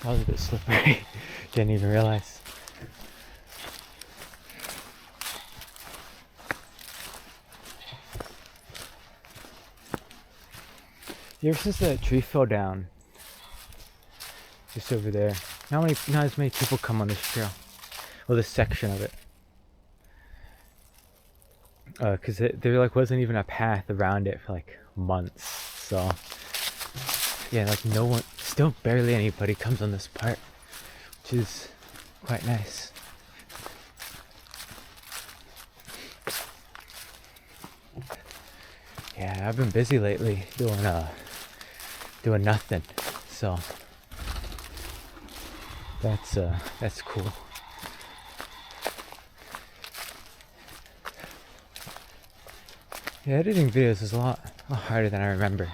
That was a bit slippery. Didn't even realize. Ever since that tree fell down, just over there, not as many people come on this trail. Well, this section of it. Because there like wasn't even a path around it for like months. So yeah, like no one, still barely anybody comes on this part, which is quite nice. Yeah, I've been busy lately doing nothing, so that's cool. Yeah, editing videos is a lot harder than I remember.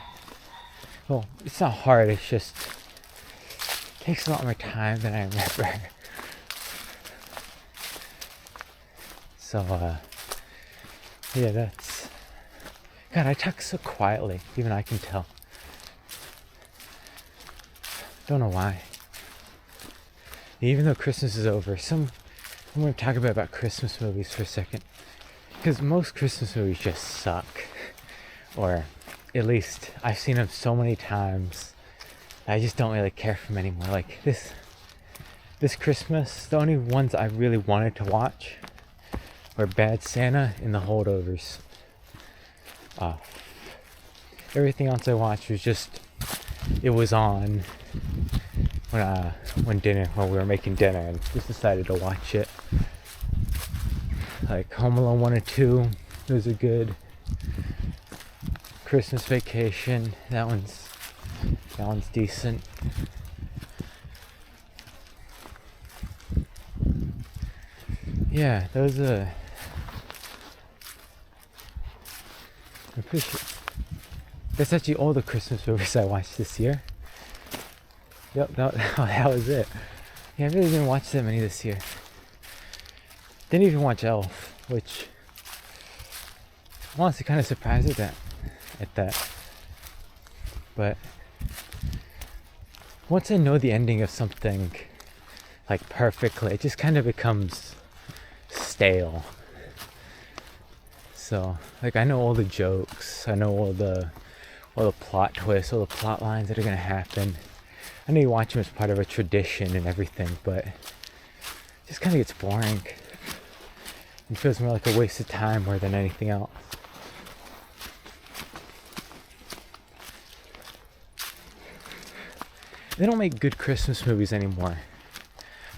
Well, it's not hard, it's just it takes a lot more time than I remember. So yeah, that's, God, I talk so quietly, even I can tell. Don't know why. Even though Christmas is over, I'm going to talk about Christmas movies for a second. Because most Christmas movies just suck. Or at least I've seen them so many times, I just don't really care for them anymore. Like this Christmas, the only ones I really wanted to watch were Bad Santa and The Holdovers. Everything else I watched was just, it was on when we were making dinner, and just decided to watch it. Like Home Alone 1 and 2, those are good. Christmas Vacation, that one's decent. Yeah, those I'm pretty sure that's actually all the Christmas movies I watched this year. Yep, that was it. Yeah, I really didn't watch that many this year. Didn't even watch Elf, which I'm honestly kind of surprised at that. But once I know the ending of something like perfectly, it just kind of becomes stale. So like I know all the jokes, I know all the plot twists, all the plot lines that are gonna happen. I know you watch them as part of a tradition and everything, but it just kind of gets boring. It feels more like a waste of time more than anything else. They don't make good Christmas movies anymore.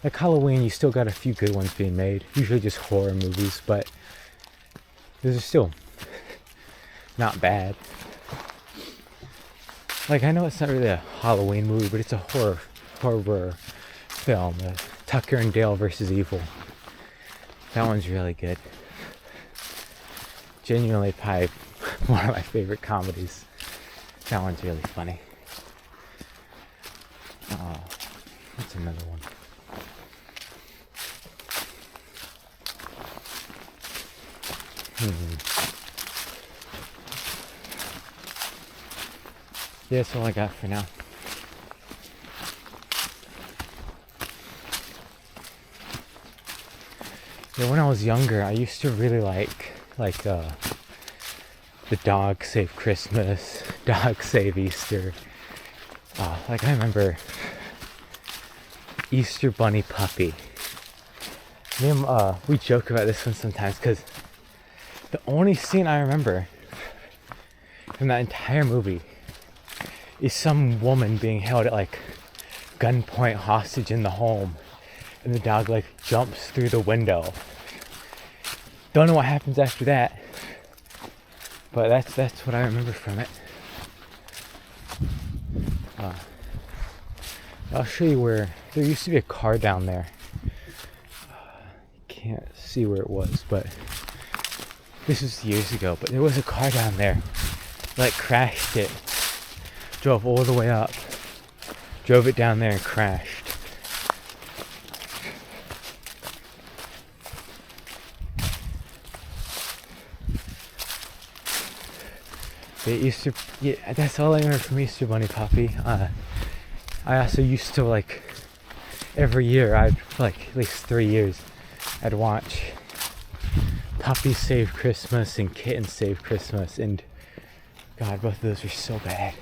Like Halloween, you still got a few good ones being made. Usually just horror movies, but those are still not bad. Like I know it's not really a Halloween movie, but it's a horror film. Tucker and Dale versus Evil. That one's really good. Genuinely probably one of my favorite comedies. That one's really funny. What's another one? Yeah, that's all I got for now. Yeah, when I was younger, I used to really like the Dog Save Christmas, Dog Save Easter. Like I remember Easter Bunny Puppy. We joke about this one sometimes because the only scene I remember from that entire movie is some woman being held at like gunpoint hostage in the home, and the dog like jumps through the window. Don't know what happens after that, but that's what I remember from it. I'll show you where there used to be a car down there. Can't see where it was, but this was years ago. But there was a car down there, like crashed it, drove all the way up, drove it down there and crashed. Yeah, that's all I remember from Easter Bunny Puppy. I also used to like every year, for like at least 3 years, I'd watch Puppies Save Christmas and Kittens Save Christmas, and God, both of those were so bad.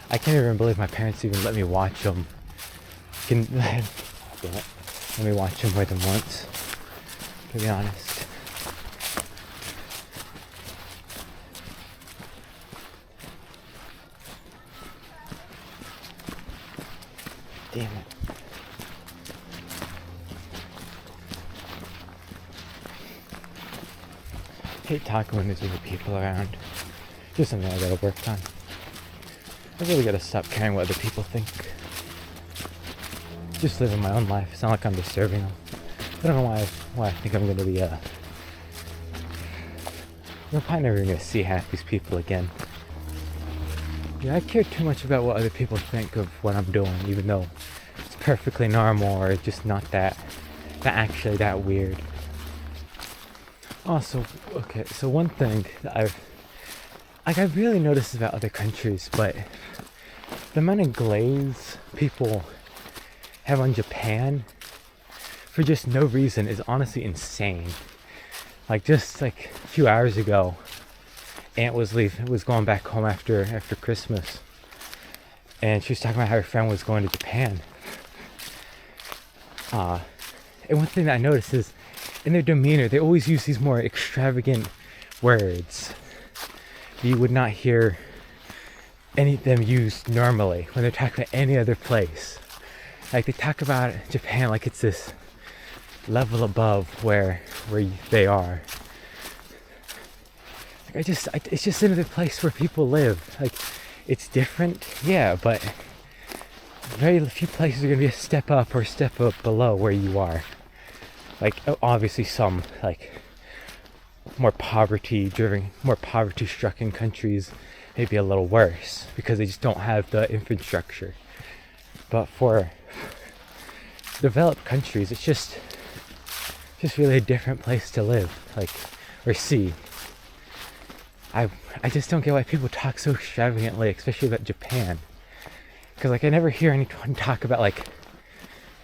I can't even believe my parents even let me watch them. Let me watch them more than once, to be honest. Damn it. I hate talking when there's other people around. Just something I gotta work on. I really gotta stop caring what other people think. Just living my own life. It's not like I'm disturbing them. I don't know why I think I'm gonna be I'm probably never gonna see half these people again. Yeah, I care too much about what other people think of what I'm doing, even though it's perfectly normal or just not that actually that weird. Also, okay, so one thing that I've really noticed about other countries, but the amount of glaze people have on Japan for just no reason is honestly insane. Like just like a few hours ago, Aunt was going back home after Christmas, and she was talking about how her friend was going to Japan. And one thing that I noticed is in their demeanor, they always use these more extravagant words you would not hear any of them used normally when they're talking about any other place. Like they talk about Japan like it's this level above where they are. Like it's just another place where people live. Like it's different, yeah, but very few places are gonna be a step up or a step up below where you are. Like obviously some like more poverty stricken countries may be a little worse because they just don't have the infrastructure. But for developed countries, it's just really a different place to live, like, or see. I just don't get why people talk so extravagantly, especially about Japan. Because like I never hear anyone talk about like,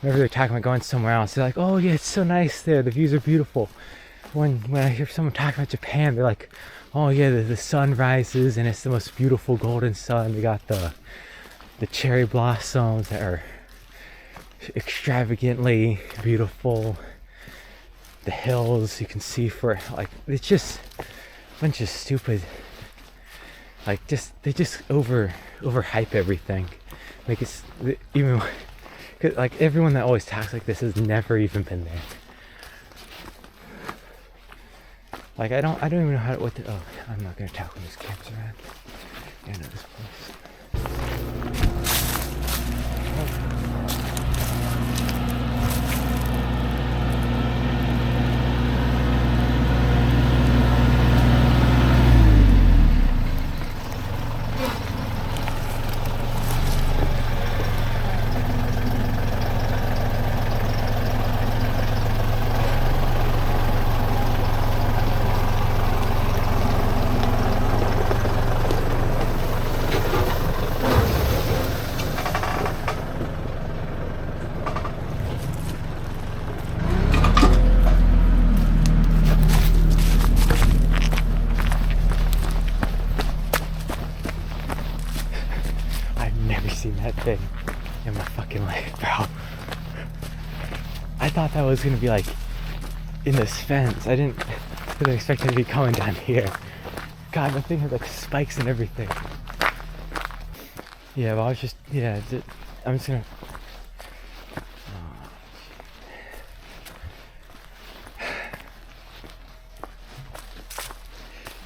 whenever they're talking about going somewhere else, they're like, oh yeah, it's so nice there, the views are beautiful. When I hear someone talk about Japan, they're like, oh yeah, the sun rises and it's the most beautiful golden sun. They got the cherry blossoms that are extravagantly beautiful. The hills you can see for like, it's just a bunch of stupid, like they just overhype everything. Like it's even like everyone that always talks like this has never even been there. Like I don't even know oh, I'm not gonna talk when this camp's around. I know this place. That thing in my fucking life, bro. I thought that was gonna be like in this fence. I didn't expect it to be coming down here. God, that thing had like spikes and everything. Yeah, but I was just, yeah, I'm just gonna.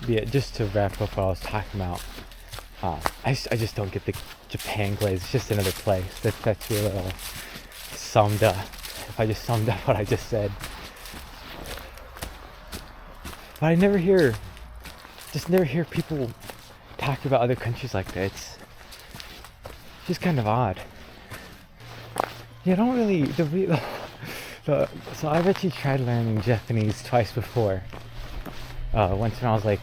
Yeah, just to wrap up what I was talking about. I just don't get the Japan glaze. It's just another place. That's really all summed up. If I just summed up what I just said. But I never hear people talk about other countries like that. It's just kind of odd. Yeah, I don't really. So I've actually tried learning Japanese twice before. Once when I was like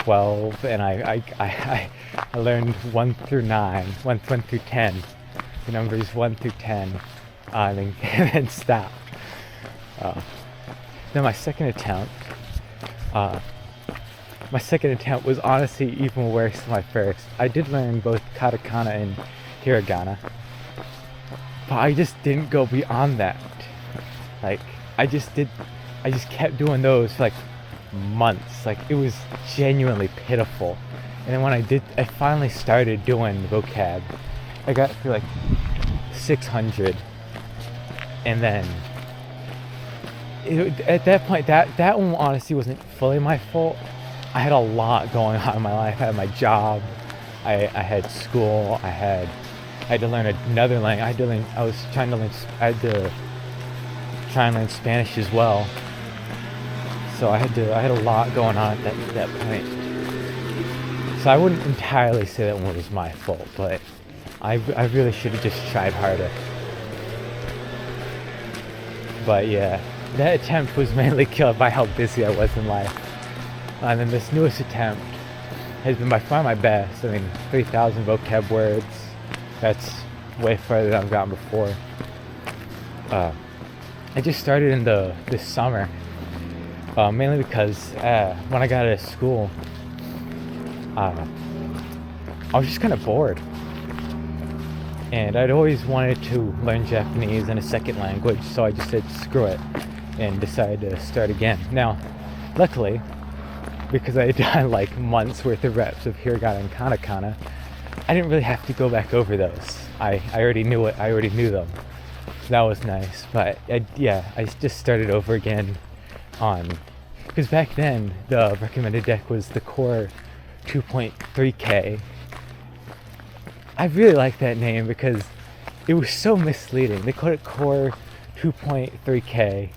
12, and I learned 1 through 9, 1 through 10, the numbers 1 through 10, and then stopped. Then my second attempt was honestly even worse than my first. I did learn both katakana and hiragana, but I just didn't go beyond that. Like, I just kept doing those for like months. Like, it was genuinely pitiful. And then when I finally started doing vocab, I got through like 600, and then at that point, that one honestly wasn't fully my fault. I had a lot going on in my life. I had my job, I had school, I had to learn another language. I had to try and learn Spanish as well. So I had a lot going on at that point. So I wouldn't entirely say that one was my fault, but I really should have just tried harder. But yeah, that attempt was mainly killed by how busy I was in life. And then this newest attempt has been by far my best. I mean, 3,000 vocab words. That's way further than I've gotten before. I just started in this summer, mainly because when I got out of school, I was just kind of bored. And I'd always wanted to learn Japanese and a second language, so I just said screw it and decided to start again. Now, luckily, because I had done like months worth of reps of hiragana and katakana, I didn't really have to go back over those. I already knew it. I already knew them. So that was nice. But I just started over again because back then the recommended deck was the Core 2.3K. I really like that name because it was so misleading. They called it Core 2.3K,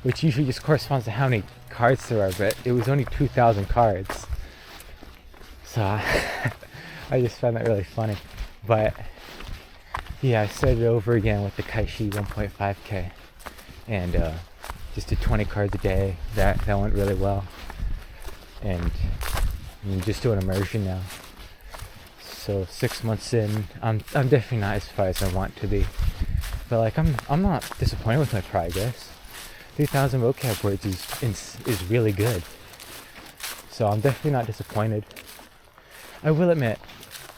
which usually just corresponds to how many cards there are, but it was only 2,000 cards. So I just found that really funny. But yeah, I started over again with the Kaishi 1.5K and just did 20 cards a day. That went really well. And I'm just doing immersion now. So 6 months in, I'm definitely not as far as I want to be, but like I'm not disappointed with my progress. 3,000 vocab words is really good. So I'm definitely not disappointed. I will admit,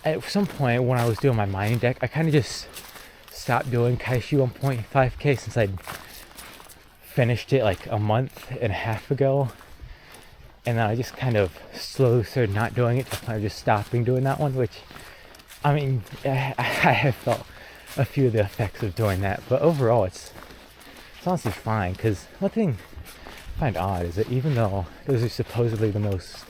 at some point when I was doing my mining deck, I kind of just stopped doing Kaishi 1.5K since I'd finished it like a month and a half ago. And then I just kind of slowly started not doing it to the point of just stopping doing that one, which, I mean, I have felt a few of the effects of doing that. But overall, it's honestly fine, because one thing I find odd is that even though those are supposedly the most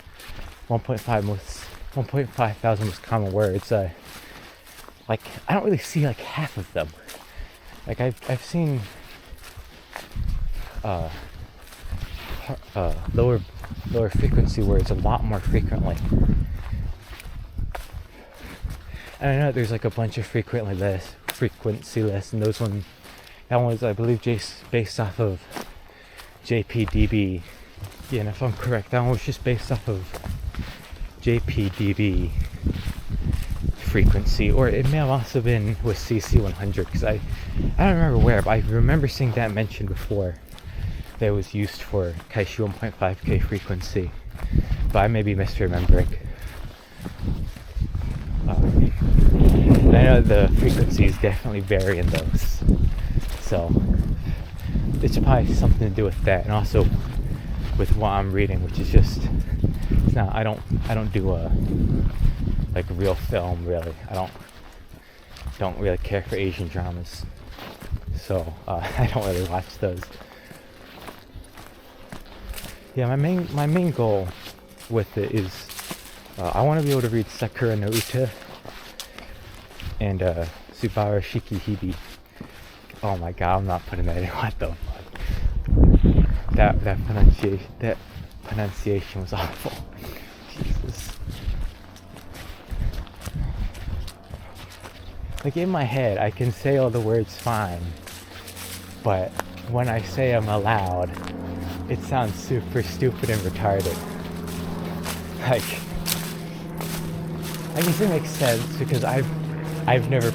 1.5 thousand most common words, like, I don't really see like half of them. Like, I've seen lower frequency words a lot more frequently. And I know there's like a bunch of frequency lists, and that one was, I believe, based off of JPDB. Yeah, and if I'm correct, that one was just based off of JPDB frequency, or it may have also been with CC100, because I don't remember where, but I remember seeing that mentioned before. That was used for Kaishi 1.5K frequency, but I may be misremembering. I know the frequencies definitely vary in those, so it's probably something to do with that, and also with what I'm reading, which is just, it's not, I don't do like real film really. I don't really care for Asian dramas, so I don't really watch those. Yeah, my main goal with it is I want to be able to read Sakura no Uta and Tsubara Shikihibi. Oh my god, I'm not putting that in. What the fuck? That pronunciation was awful. Jesus. Like, in my head, I can say all the words fine, but when I say them aloud, it sounds super stupid and retarded. Like, I guess it makes sense because I never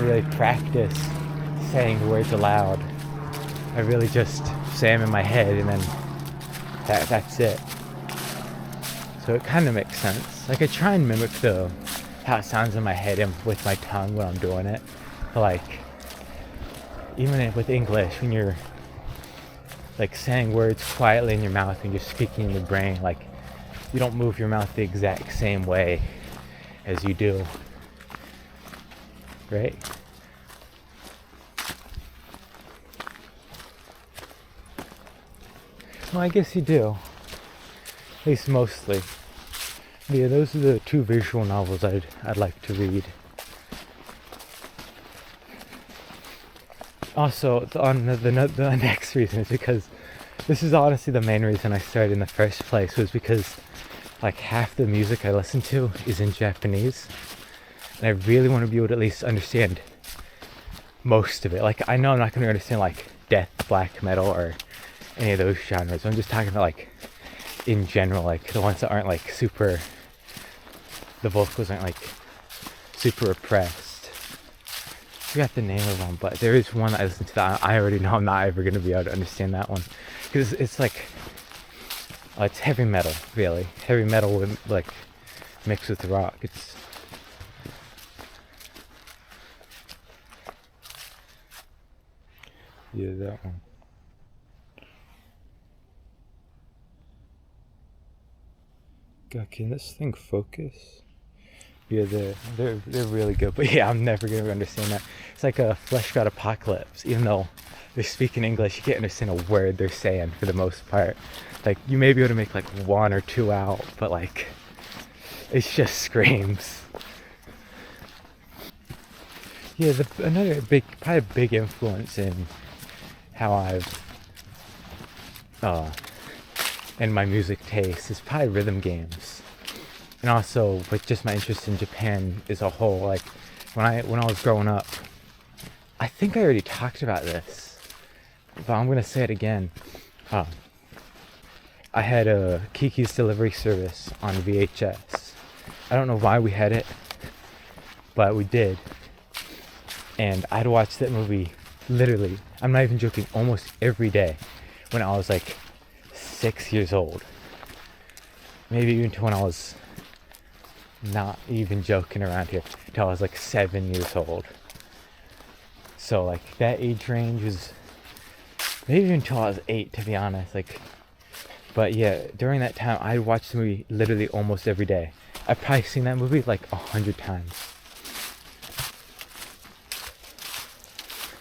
really practiced saying words aloud. I really just say them in my head, and then that's it. So it kind of makes sense. Like, I try and mimic how it sounds in my head and with my tongue when I'm doing it. But like, even with English, when you're like saying words quietly in your mouth and you're speaking in your brain, like, you don't move your mouth the exact same way as you do, right? Well, I guess you do. At least mostly. But yeah, those are the two visual novels I'd like to read. Also, on the next reason is because this is honestly the main reason I started in the first place, was because like half the music I listen to is in Japanese, and I really want to be able to at least understand most of it. Like, I know I'm not going to understand like death, black metal, or any of those genres. I'm just talking about like in general, like the ones that aren't like super, the vocals aren't like super repressed. I forgot the name of one, but there is one that I listen to that I already know I'm not ever going to be able to understand that one, because it's like, it's heavy metal, really. Heavy metal with like mixed with rock. It's yeah, that one. God, can this thing focus? Yeah, they're really good. But yeah, I'm never gonna understand that. It's like a Flesh God Apocalypse. Even though they're speaking English, you can't understand a word they're saying for the most part. Like, you may be able to make like one or two out, but like, it's just screams. Yeah, another probably a big influence in how I've and my music taste is probably rhythm games. And also with just my interest in Japan as a whole. Like, when I was growing up, I think I already talked about this, but I'm gonna say it again. I had a Kiki's Delivery Service on VHS. I don't know why we had it, but we did. And I'd watch that movie literally, I'm not even joking, almost every day when I was like 6 years old. Maybe even to when I was, not even joking around here, till I was like 7 years old. So like that age range was maybe even until I was 8, to be honest. Like, but yeah, during that time I watched the movie literally almost every day. I've probably seen that movie like 100 times.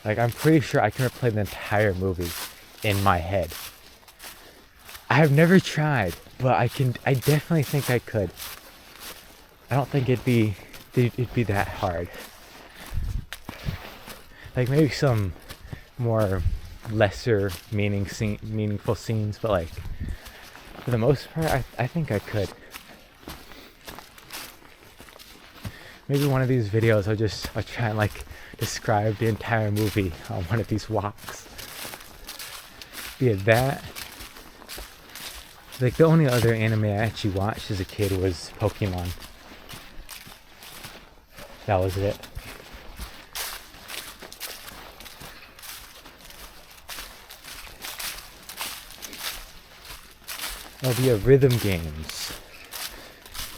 Like, I'm pretty sure I can replay the entire movie in my head. I have never tried, but I definitely think I could. I don't think it'd be that hard. Like, maybe some more lesser meaningful scenes, but like, for the most part, I think I could. Maybe one of these videos I'll try and like describe the entire movie on one of these walks. Yeah, that. Like, the only other anime I actually watched as a kid was Pokemon. That was it. Oh yeah, rhythm games.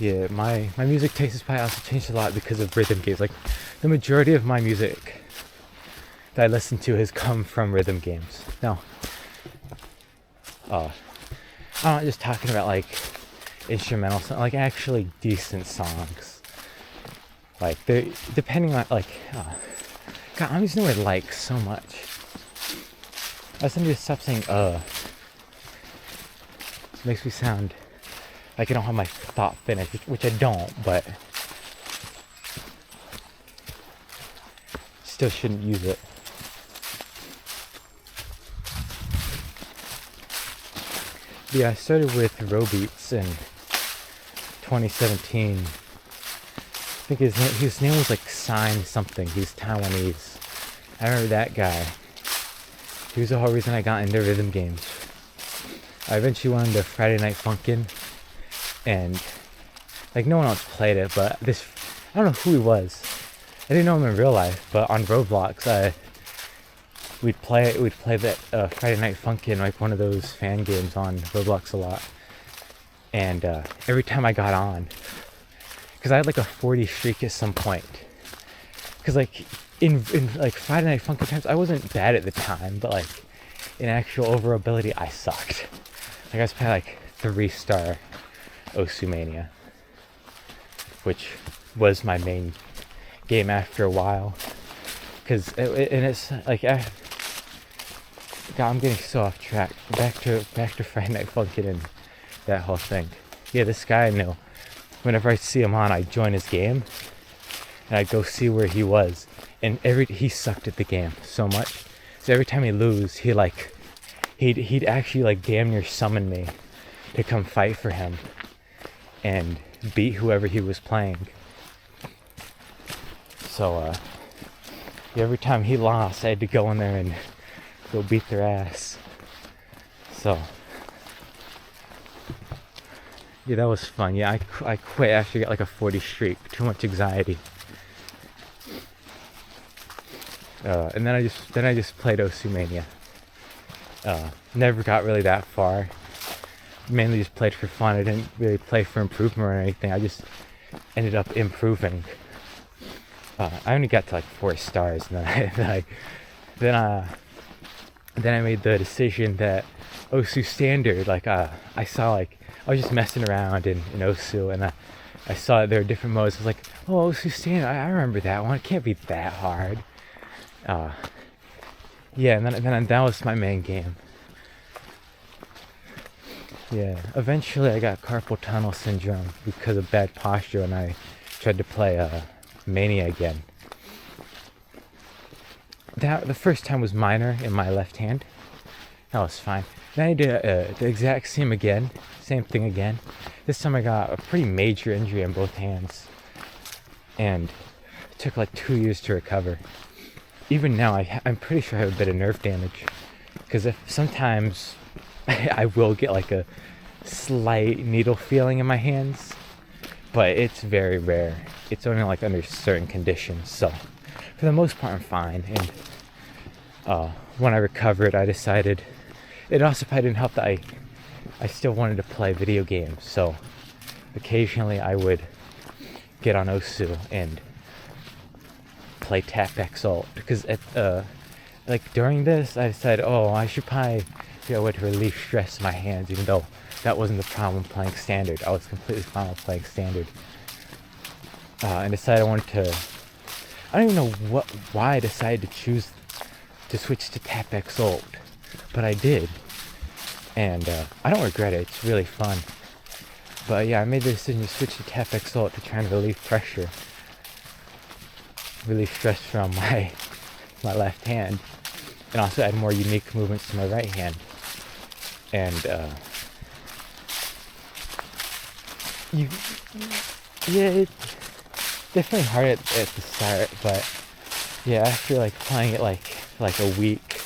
Yeah, my music taste has probably also changed a lot because of rhythm games. Like, the majority of my music that I listen to has come from rhythm games. Now, I'm not just talking about like instrumental songs, like actually decent songs. Like, they depending on like, God, I'm using the word like so much. I just need to stop saying It makes me sound like I don't have my thought finished, which I don't, but still shouldn't use it. Yeah, I started with Robeats in 2017. I think his name was like Sign something. He's Taiwanese. I remember that guy. He was the whole reason I got into rhythm games. I eventually went into Friday Night Funkin', and Like no one else played it, but this, I don't know who he was. I didn't know him in real life, but on Roblox, we'd play that Friday Night Funkin', like one of those fan games on Roblox a lot. And every time I got on, because I had like a 40 streak at some point. Because like in like Friday Night Funkin' times, I wasn't bad at the time, but like in actual overall ability, I sucked. Like I was playing like 3-star Osumania, which was my main game after a while. Because it's like, God, I'm getting so off track. Back to Friday Night Funkin' and that whole thing. Yeah, this guy I know. Whenever I see him on, I join his game and I go see where he was. And he sucked at the game so much. So every time he lose, he'd actually like damn near summon me to come fight for him and beat whoever he was playing. So every time he lost, I had to go in there and go beat their ass. So yeah, that was fun. Yeah, I quit after I got like a 40 streak. Too much anxiety. And then I just played Osumania. Never got really that far. Mainly just played for fun. I didn't really play for improvement or anything. I just ended up improving. I only got to like 4 stars, and then I made the decision that Osu Standard, like I saw, like I was just messing around in Osu, and I saw that there were different modes. I was like, oh, Osu Standard, I remember that one. It can't be that hard. Yeah, and then that was my main game. Yeah, eventually I got carpal tunnel syndrome because of bad posture, and I tried to play Mania again. The first time was minor in my left hand. That was fine. Then I did the exact same thing again. This time I got a pretty major injury on both hands, and it took like 2 years to recover. Even now, I'm pretty sure I have a bit of nerve damage, because if sometimes I will get like a slight needle feeling in my hands, but it's very rare. It's only like under certain conditions. So for the most part, I'm fine. And when I recovered, I decided it also probably didn't help that I still wanted to play video games. So occasionally I would get on Osu and play Tap X Ult, because like during this I decided, I should probably figure out a way to relieve stress in my hands, even though that wasn't the problem playing standard. I was completely fine with playing standard, and decided I wanted to, I don't even know why I decided to switch to Tap X Ult, but I did, and I don't regret it. It's really fun. But yeah, I made the decision to switch to Tap X Ult to try and relieve stress from my left hand, and also add more unique movements to my right hand. And it's definitely hard at the start, but yeah, after like playing it like a week,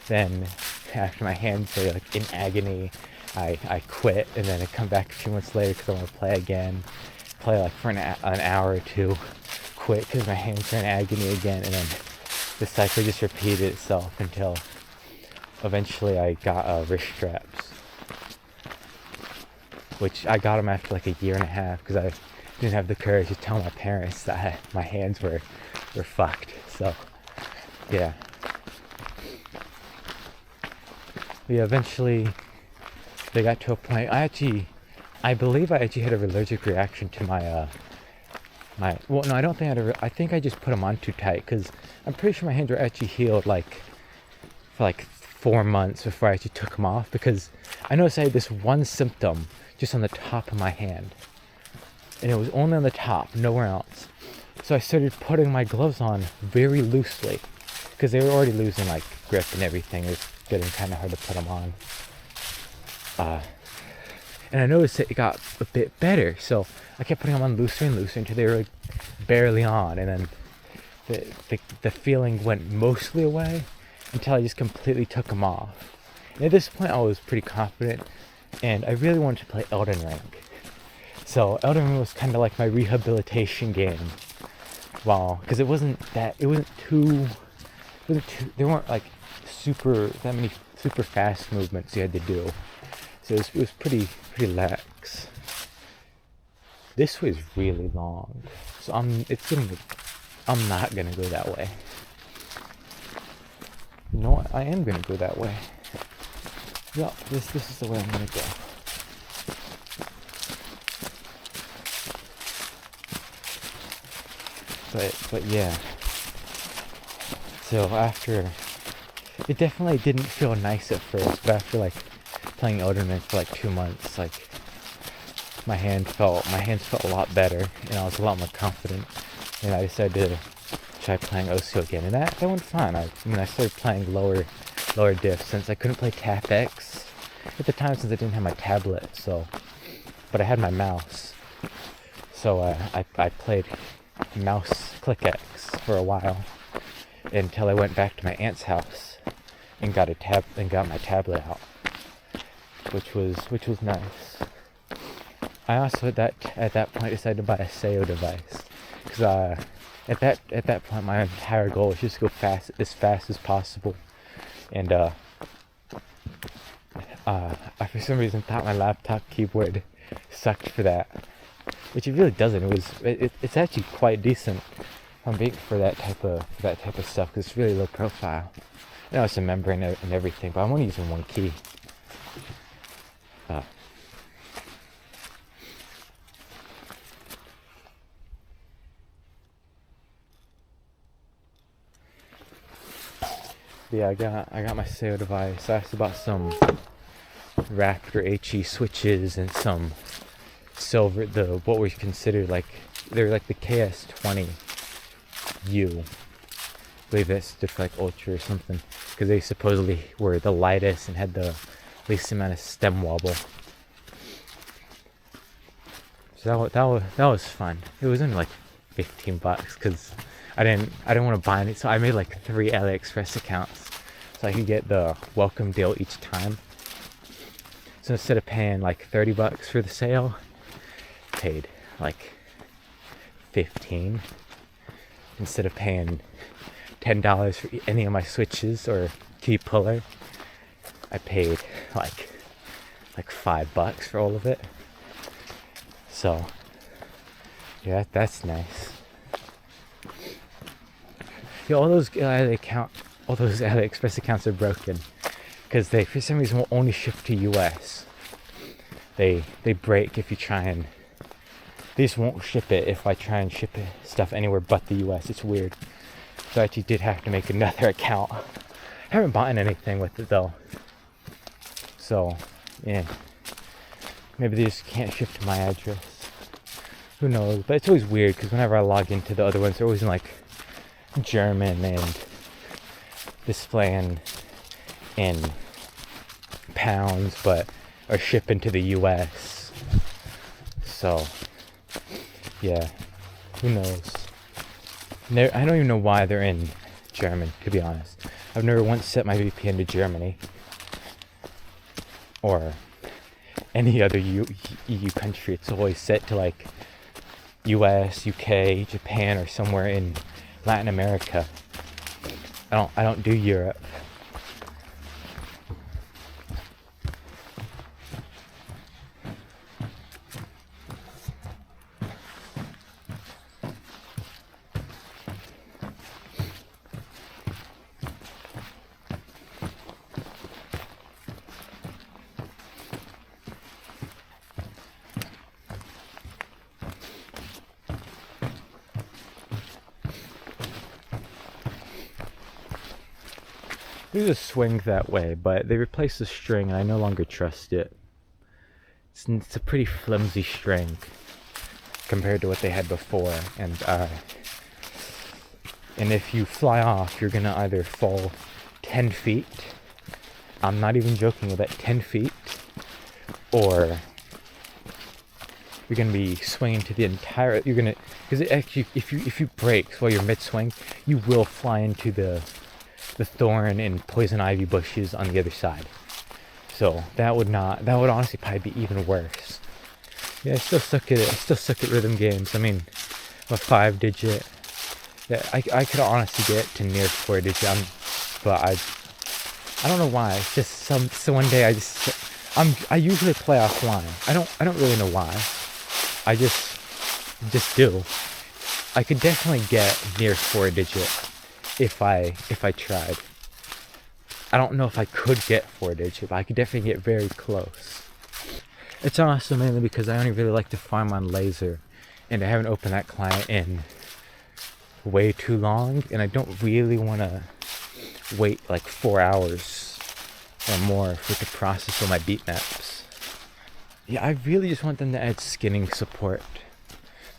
then after my hands are like in agony, I quit, and then I come back a few months later because I want to play again, play like for an hour or two, quit because my hands are in agony again, and then the cycle just repeated itself until eventually I got wrist straps, which I got them after like a year and a half because I didn't have the courage to tell my parents that my hands were fucked. So yeah, eventually they got to a point. I believe I actually had an allergic reaction to my well, no, I don't think I think I just put them on too tight, because I'm pretty sure my hands were actually healed for like 4 months before I actually took them off, because I noticed I had this one symptom just on the top of my hand, and it was only on the top, nowhere else. So I started putting my gloves on very loosely, because they were already losing like grip and everything. It was getting kind of hard to put them on. And I noticed it got a bit better, so I kept putting them on looser and looser until they were like barely on, and then the feeling went mostly away until I just completely took them off. And at this point I was pretty confident, and I really wanted to play Elden Ring. So Elden Ring was kind of like my rehabilitation game. Wow, because it wasn't too, there weren't like that many super fast movements you had to do. So it was pretty lax. This was really long, so I'm not gonna go that way. You know what? I am gonna go that way. Yep, this is the way I'm gonna go. But yeah. So after, it definitely didn't feel nice at first, but after like playing Elden Ring for like 2 months, like my hands felt a lot better, and I was a lot more confident. And I decided to try playing OCO again, and that went fine. I started playing lower diff since I couldn't play Tap X at the time since I didn't have my tablet. So, but I had my mouse, so I played mouse click X for a while until I went back to my aunt's house and got my tablet out, which was nice. I also at that point decided to buy a Sayo device because at that point my entire goal was just to go as fast as possible, and I for some reason thought my laptop keyboard sucked for that, which it really doesn't. It's actually quite decent for that type of stuff because it's really low profile. I know it's a membrane and everything, but I'm only using one key. Yeah, I got my Sayo device. I asked about some Raptor HE switches and some silver, what we considered they're like the KS20U. I believe that stood for like Ultra or something, because they supposedly were the lightest and had the least amount of stem wobble. So that was fun. It was only like $15 because I didn't want to buy any, so I made like 3 AliExpress accounts so I could get the welcome deal each time. So instead of paying like $30 for the sale, I paid like 15. Instead of paying $10 for any of my switches or key puller, I paid like $5 for all of it. So yeah, that's nice. Yeah, all those AliExpress accounts are broken because they, for some reason, will only ship to US. They break if you try and. They just won't ship it if I try and ship stuff anywhere but the US. It's weird. So I actually did have to make another account. I haven't bought anything with it though. So yeah, maybe they just can't ship to my address. Who knows? But it's always weird because whenever I log into the other ones, they're always in like German and displaying in pounds, but are shipping to the US. So yeah, who knows? I don't even know why they're in German, to be honest. I've never once set my VPN to Germany or any other EU country. It's always set to like US, UK, Japan, or somewhere in Latin America. I don't do Europe. There's a swing that way, but they replaced the string and I no longer trust it. It's a pretty flimsy string compared to what they had before, and if you fly off, you're gonna either fall 10 feet, I'm not even joking about 10 feet, or you're gonna be swinging to the entire, because actually, if you break while you're mid-swing, you will fly into the thorn and poison ivy bushes on the other side. So that would honestly probably be even worse. Yeah, I still suck at it. I still suck at rhythm games. I mean, a 5-digit. Yeah, I could honestly get to near 4-digit. But I don't know why. It's just so one day I usually play offline. I don't really know why. I just do. I could definitely get near 4-digit if I tried. I don't know if I could get 4-digit, but I could definitely get very close. It's also mainly because I only really like to farm on laser, and I haven't opened that client in way too long, and I don't really want to wait like 4 hours or more for it to process all my beat maps. Yeah, I really just want them to add skinning support.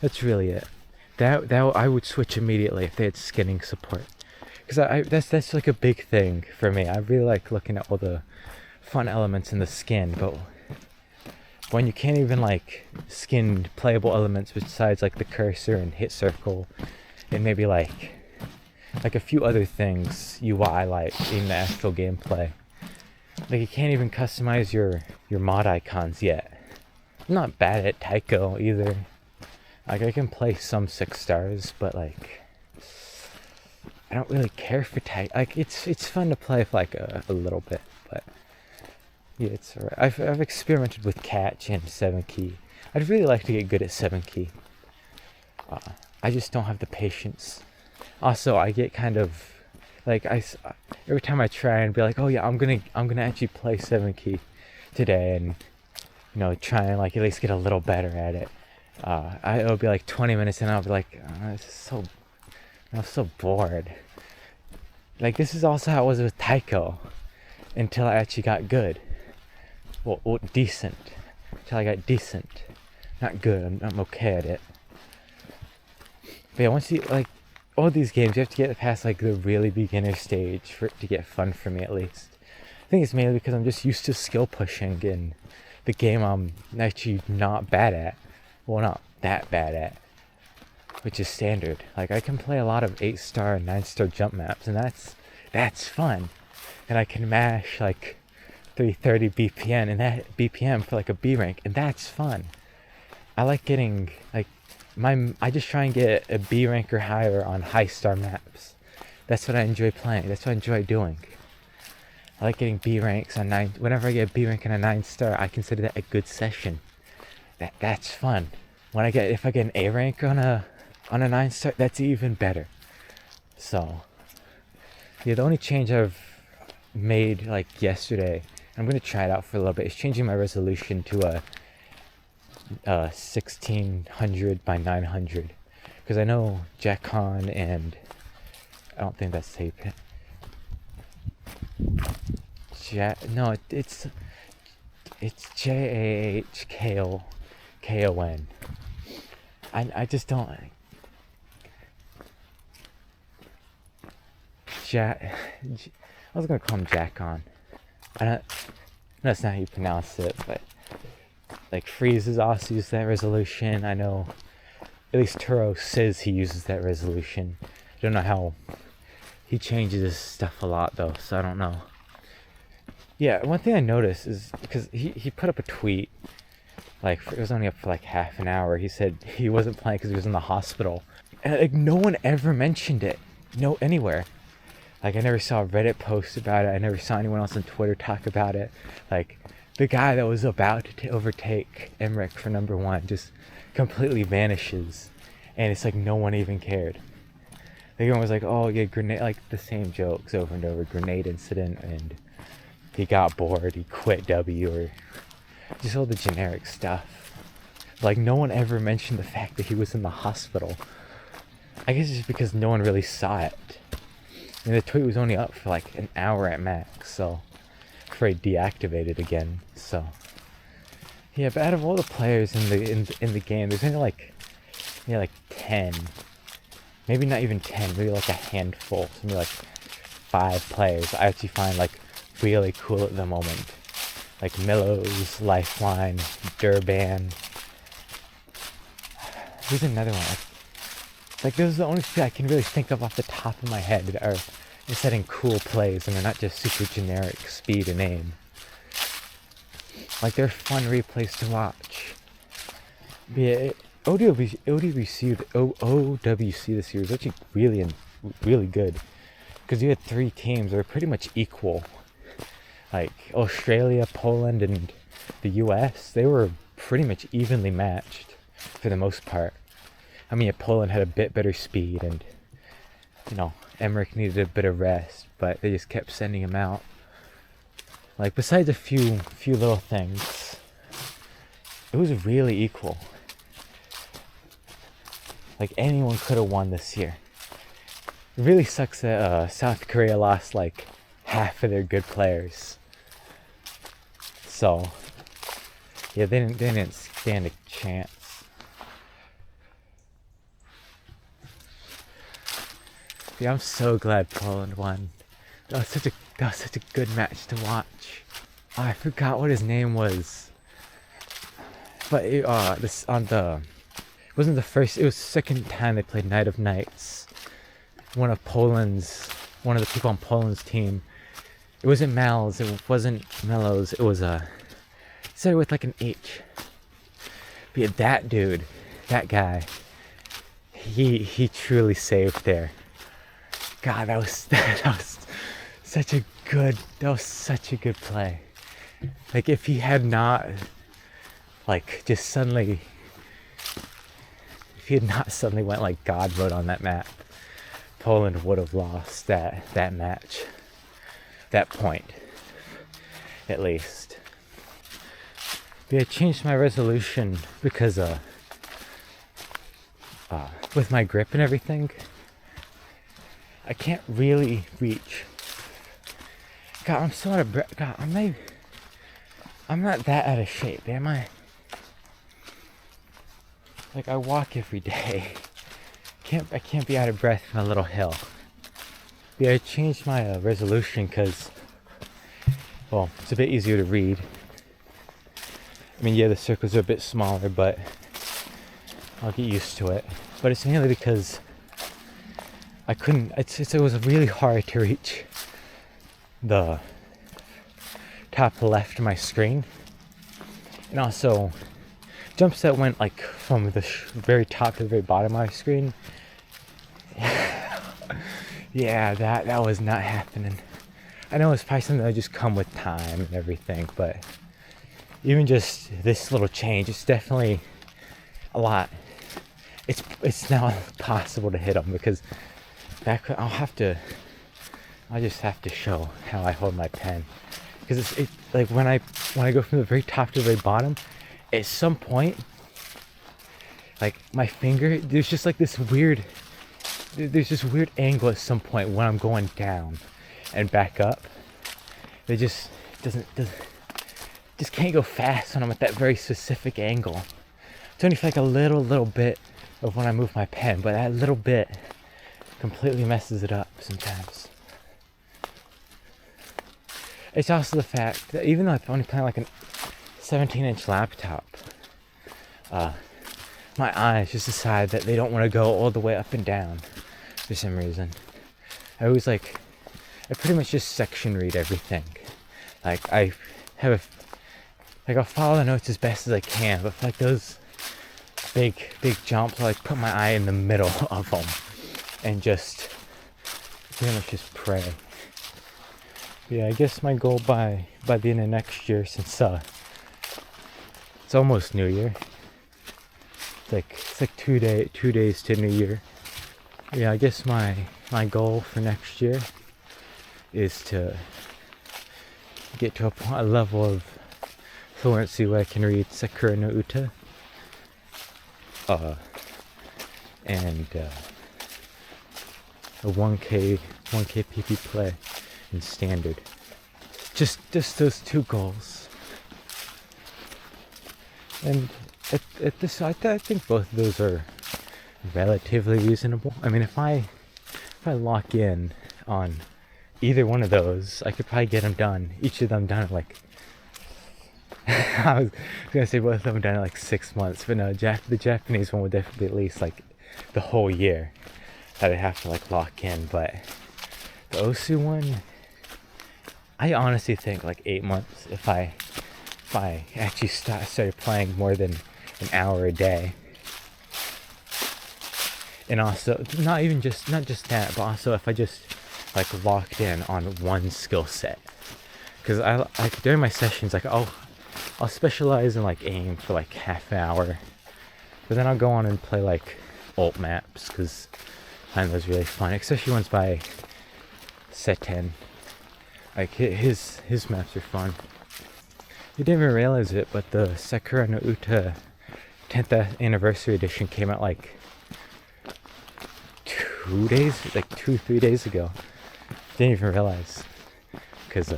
That's really it. That I would switch immediately if they had skinning support, because that's like a big thing for me. I really like looking at all the fun elements in the skin, but when you can't even like skin playable elements besides like the cursor and hit circle and maybe like a few other things UI like in the actual gameplay, like you can't even customize your mod icons yet. I'm not bad at Taiko either. Like I can play some 6 stars, but like I don't really care for Taiko. Like it's fun to play for like a little bit, but yeah, it's alright. I've experimented with catch and 7 key. I'd really like to get good at 7 key. I just don't have the patience. Also, I get kind of like every time I try and be like, oh yeah, I'm gonna actually play 7 key today, and try and like at least get a little better at it. It'll be like 20 minutes and I'll be like, I'm so bored. Like this is also how it was with Taiko until I actually got good. Well, decent. Until I got decent. Not good, I'm okay at it. But yeah, once you, like, all these games, you have to get past, like, the really beginner stage for it to get fun for me, at least. I think it's mainly because I'm just used to skill pushing in the game I'm actually not bad at. Well, not that bad at. Which is standard. Like, I can play a lot of 8-star and 9-star jump maps, and that's fun. And I can mash, like, 330 BPM and that BPM for like a B rank, and that's fun. I like getting like I just try and get a B rank or higher on high star maps. That's what I enjoy playing. That's what I enjoy doing. I like getting B ranks on 9. Whenever I get a B rank and a 9-star, I consider that a good session. That's fun. If I get an A rank on a 9-star, that's even better. So yeah, the only change I've made like yesterday, I'm going to try it out for a little bit, is changing my resolution to a 1600 by 900, because I know Jackon and I don't think that's tape. No, it's JAHKON. I just don't. I was gonna call him Jackon. That's not how you pronounce it, but like Freezes also uses that resolution. I know at least Turo says he uses that resolution. I don't know how he changes his stuff a lot though, so I don't know. Yeah, one thing I noticed is because he put up a tweet, like it was only up for like half an hour. He said he wasn't playing because he was in the hospital, and like no one ever mentioned it, anywhere. Like, I never saw a Reddit post about it. I never saw anyone else on Twitter talk about it. Like, the guy that was about to overtake Emmerich for number 1 just completely vanishes. And it's like no one even cared. Everyone was like, oh, yeah, grenade, like the same jokes over and over. Grenade incident, and he got bored, he quit W, or just all the generic stuff. Like, no one ever mentioned the fact that he was in the hospital. I guess it's just because no one really saw it. And the tweet was only up for like an hour at max, so before he deactivated again. So yeah, but out of all the players in the game, there's only like 10, maybe not even 10, maybe like a handful, maybe like 5 players I actually find like really cool at the moment. Like Millows, Lifeline, Durban. Here's another one. Like those are the only two I can really think of off the top of my head that are setting cool plays and they're not just super generic speed and aim. Like they're fun replays to watch. Yeah, OWC this year was actually really good because you had three teams that were pretty much equal. Like Australia, Poland, and the US, they were pretty much evenly matched for the most part. I mean, Poland had a bit better speed, and Emmerich needed a bit of rest, but they just kept sending him out. Like, besides a few little things, it was really equal. Like, anyone could have won this year. It really sucks that South Korea lost like half of their good players. So yeah, they didn't stand a chance. Yeah, I'm so glad Poland won. That was such a good match to watch. Oh, I forgot what his name was. But it wasn't the first. It was the second time they played Night of Nights. One of the people on Poland's team. It wasn't Mal's. It wasn't Mellows. It was said it with like an H. But yeah, that dude, that guy, he truly saved there. God, that was such a good play. Like, if he had not suddenly went like God mode on that map, Poland would have lost that match. That point, at least. But I changed my resolution because with my grip and everything, I can't really reach. God, I'm so out of breath. God, I'm not that out of shape, am I? Like, I walk every day. I can't be out of breath from a little hill. Yeah, I changed my resolution because, well, it's a bit easier to read. I mean, yeah, the circles are a bit smaller, but I'll get used to it. But it's mainly because I couldn't. It was really hard to reach the top left of my screen, and also jumps that went like from the very top to the very bottom of my screen. Yeah, that was not happening. I know it's probably something that just come with time and everything, but even just this little change, it's definitely a lot. It's now possible to hit them because I just have to show how I hold my pen, because it's like when I go from the very top to the very bottom, at some point, like my finger, there's just this weird angle at some point when I'm going down and back up. It just can't go fast when I'm at that very specific angle. It's only for like a little bit of when I move my pen, but that little bit completely messes it up sometimes. It's also the fact that even though I'm only playing like a 17-inch laptop, my eyes just decide that they don't want to go all the way up and down for some reason. I pretty much just section read everything. Like, I'll follow the notes as best as I can, but for like those big jumps, I like put my eye in the middle of them and just pretty much just pray. Yeah, I guess my goal by the end of next year, since it's almost New Year. It's like 2 days to New Year. Yeah, I guess my goal for next year is to get to a level of fluency where I can read Sakura no Uta, and a 1K PP play in standard. Just those two goals. And at this, I think both of those are relatively reasonable. I mean, if I lock in on either one of those, I could probably get them done. Each of them done in like I was gonna say both of them done in like 6 months, but no, the Japanese one would definitely be at least like the whole year that I'd have to like lock in. But the Osu one, I honestly think like 8 months if I actually started playing more than an hour a day. And also, not just that, but also if I just like locked in on one skill set. Because I like during my sessions, like I'll specialize in like aim for like half an hour, but then I'll go on and play like alt maps because I find those really fun, especially ones by Seten. Like his maps are fun. You didn't even realize it, but the Sakura no Uta 10th anniversary edition came out like 3 days ago. Didn't even realize, because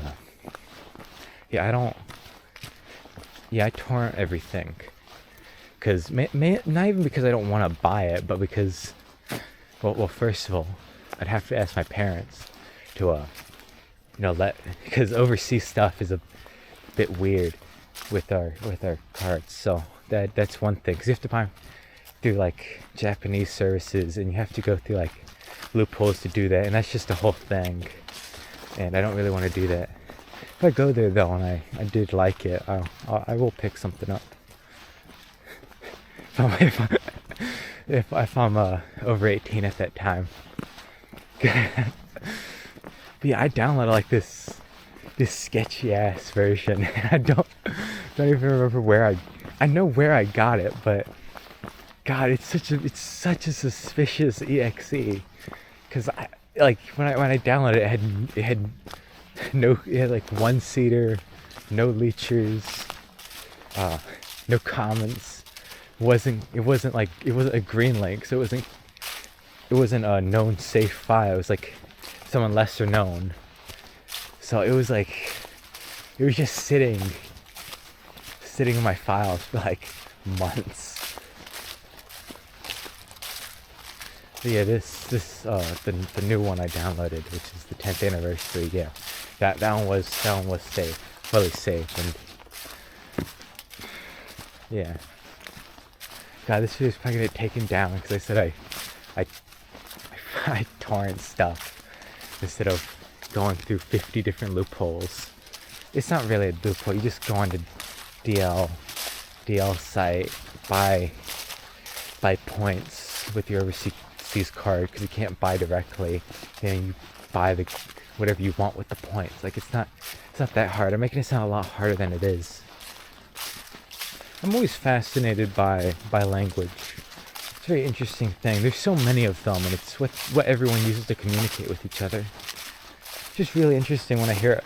I torrent everything, because not even because I don't want to buy it, but because well first of all, I'd have to ask my parents to because overseas stuff is a bit weird with our cards, so that's one thing, because you have to buy through like Japanese services and you have to go through like loopholes to do that, and that's just a whole thing, and I don't really want to do that. If I go there though and I did like it, I will pick something up. If I'm over 18 at that time. But yeah, I downloaded like this sketchy ass version. I don't even remember where I know where I got it, but God, it's such a suspicious exe. Because when I downloaded it, it had like one seater, no leechers, no comments. It wasn't a green link, so it wasn't a known safe file. It was like someone lesser known. So it was just sitting in my files for like months. But yeah, the new one I downloaded, which is the 10th anniversary. Yeah, that one was safe, fully safe, and yeah. God, this video's probably gonna get taken down because I said I torrent stuff instead of going through 50 different loopholes. It's not really a loophole. You just go on to DL site, buy points with your overseas card, because you can't buy directly, and you buy whatever you want with the points. Like it's not that hard. I'm making it sound a lot harder than it is. I'm always fascinated by language. It's a very interesting thing. There's so many of them, and it's what everyone uses to communicate with each other. It's just really interesting when I hear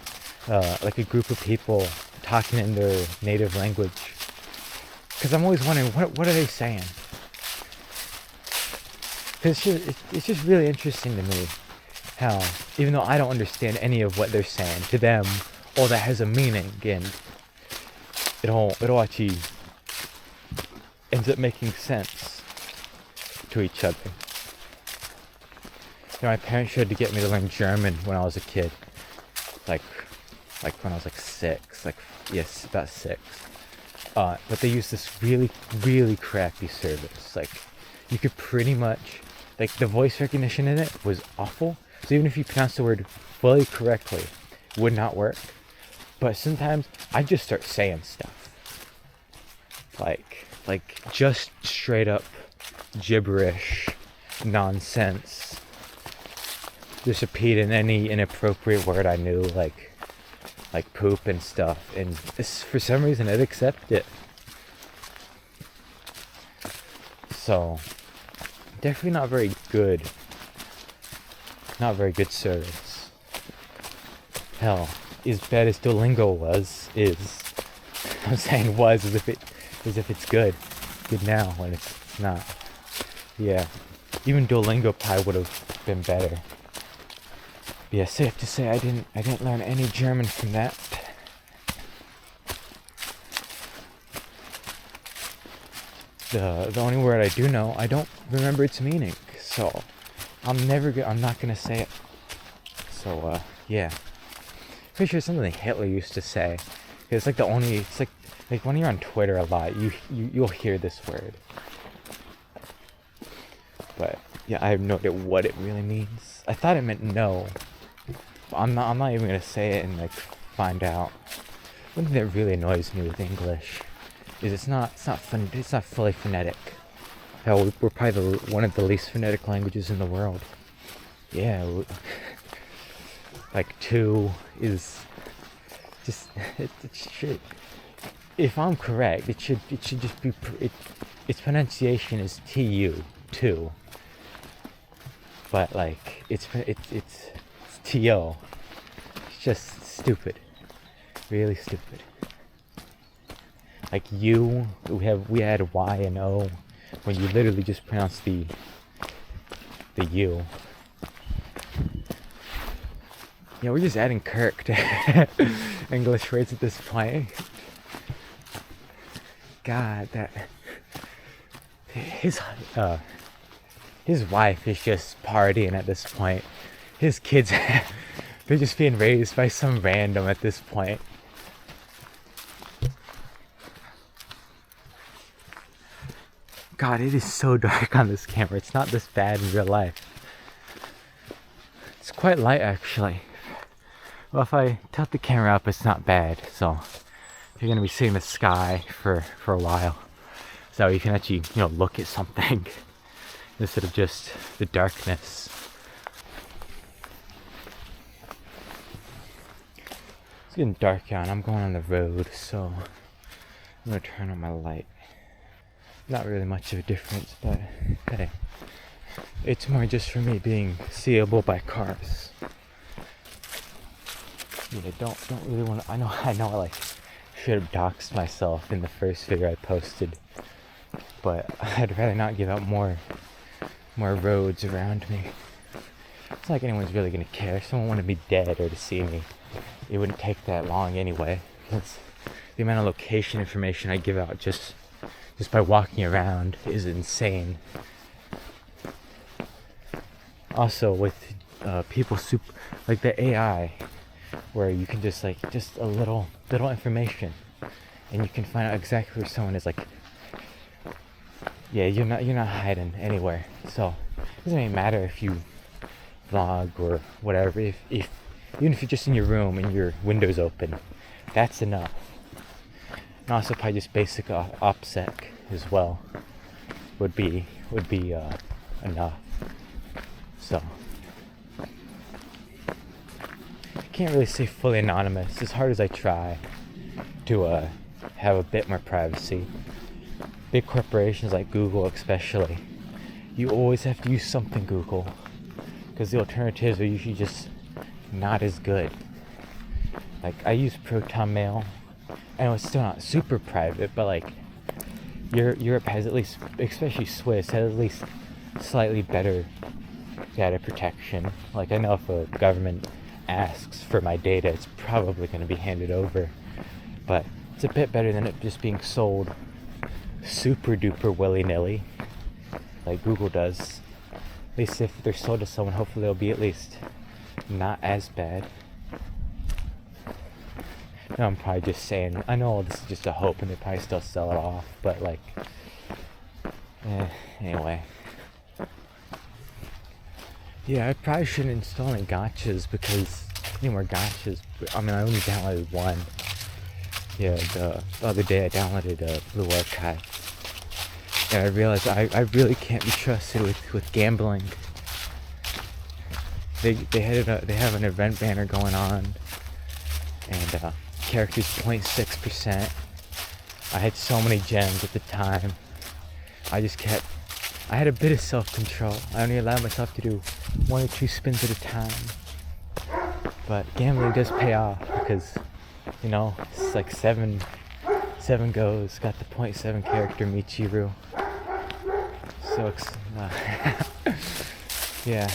like a group of people talking in their native language, because I'm always wondering what are they saying. Because it's just really interesting to me how, even though I don't understand any of what they're saying, to them all that has a meaning, and it all actually ends up making sense to each other. My parents tried to get me to learn German when I was a kid, like when I was like 6, yes, about 6. But they used this really, really crappy service. Like, you could pretty much, like, the voice recognition in it was awful. So even if you pronounced the word fully correctly, it would not work. But sometimes I just start saying stuff. Like just straight up gibberish, nonsense. Just repeating any inappropriate word I knew, like poop and stuff. And for some reason, it accepted it. So, definitely not very good. Not very good service. Hell, as bad as Duolingo is. I'm saying was as if it's good now when it's not. Yeah, even Duolingo probably would have been better. But yeah, safe to say I didn't learn any German from that. The only word I do know, I don't remember its meaning, so I'm not gonna say it. So yeah, pretty sure it's something Hitler used to say. It's like it's like when you're on Twitter a lot, you'll hear this word. But yeah, I have no idea what it really means. I thought it meant no. But I'm not even gonna say it and like find out. One thing that really annoys me with English is it's not fully phonetic. Hell, we're probably one of the least phonetic languages in the world. Yeah, like two is just it should. If I'm correct, it should just be its pronunciation is tu, but like it's to. It's just stupid, really stupid. Like you, we had y and o when you literally just pronounce the u. Yeah, we're just adding Kirk to English words at this point. God, that his wife is just partying at this point. His kids, they're just being raised by some random at this point. God, it is so dark on this camera. It's not this bad in real life. It's quite light actually. Well, if I tilt the camera up, it's not bad. So you're gonna be seeing the sky for a while, so you can actually look at something instead of just the darkness. It's getting dark out and I'm going on the road, so I'm gonna turn on my light. Not really much of a difference, but hey, it's more just for me being seeable by cars. Yeah, don't really want to. I know I like should have doxed myself in the first video I posted, but I'd rather not give out more roads around me. It's not like anyone's really gonna care. If someone wanted me dead or to see me, it wouldn't take that long anyway. Because the amount of location information I give out just by walking around is insane. Also, with people like the AI, where you can just a little information, and you can find out exactly where someone is. Like, yeah, you're not hiding anywhere. So it doesn't even matter if you vlog or whatever. If even if you're just in your room and your window's open, that's enough. And also probably just basic OPSEC as well would be enough. So I can't really say fully anonymous, as hard as I try to have a bit more privacy. Big corporations like Google especially, you always have to use something Google, because the alternatives are usually just not as good. Like, I use ProtonMail. I know it's still not super private, but like Europe has at least, especially Swiss, has at least slightly better data protection. Like, I know if a government asks for my data, it's probably going to be handed over, but it's a bit better than it just being sold super duper willy-nilly like Google does. At least if they're sold to someone, hopefully they'll be at least not as bad. No, I'm probably just saying, I know this is just a hope and they probably still sell it off, but like, anyway. Yeah, I probably shouldn't install any gotchas, because any more gotchas, I mean, I only downloaded one. Yeah, the other day I downloaded Blue Archive, and I realized I really can't be trusted with gambling. They have an event banner going on, and characters 0.6%. I had so many gems at the time. I had a bit of self-control. I only allowed myself to do 1 or 2 spins at a time. But gambling does pay off, because, it's like 7 goes, got the 0.7 character Michiru. So, yeah.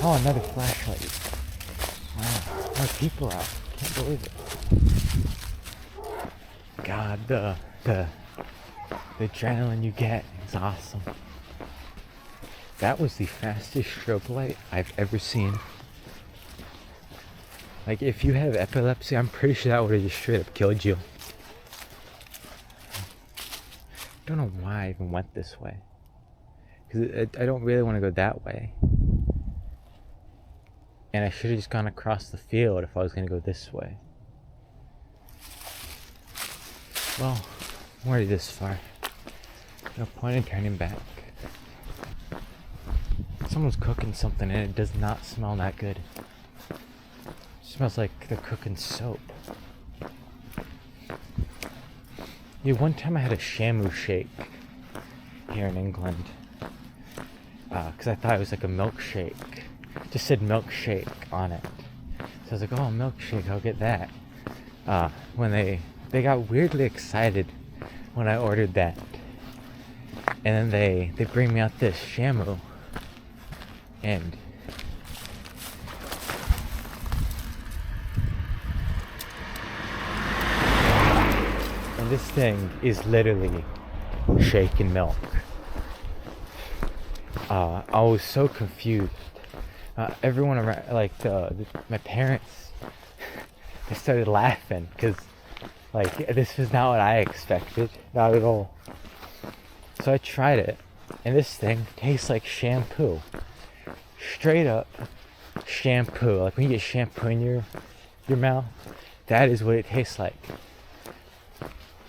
Oh, another flashlight. Wow, more people out. Can't believe it. God, the adrenaline you get is awesome. That was the fastest strobe light I've ever seen. Like, if you have epilepsy, I'm pretty sure that would have just straight up killed you. Don't know why I even went this way, because I don't really want to go that way. And I should have just gone across the field if I was going to go this way. Well, I'm already this far. No point in turning back. Someone's cooking something and it does not smell that good. It smells like they're cooking soap. Yeah, one time I had a Shamu shake here in England. Because I thought it was like a milkshake. It just said milkshake on it. So I was like, oh, milkshake, I'll get that. When they got weirdly excited when I ordered that. And then they bring me out this Shamu. And this thing is literally shaken milk. I was so confused. Everyone around, like my parents, they started laughing because, like, this was not what I expected, not at all. So I tried it, and this thing tastes like shampoo. Straight up shampoo. Like when you get shampoo in your mouth, that is what it tastes like.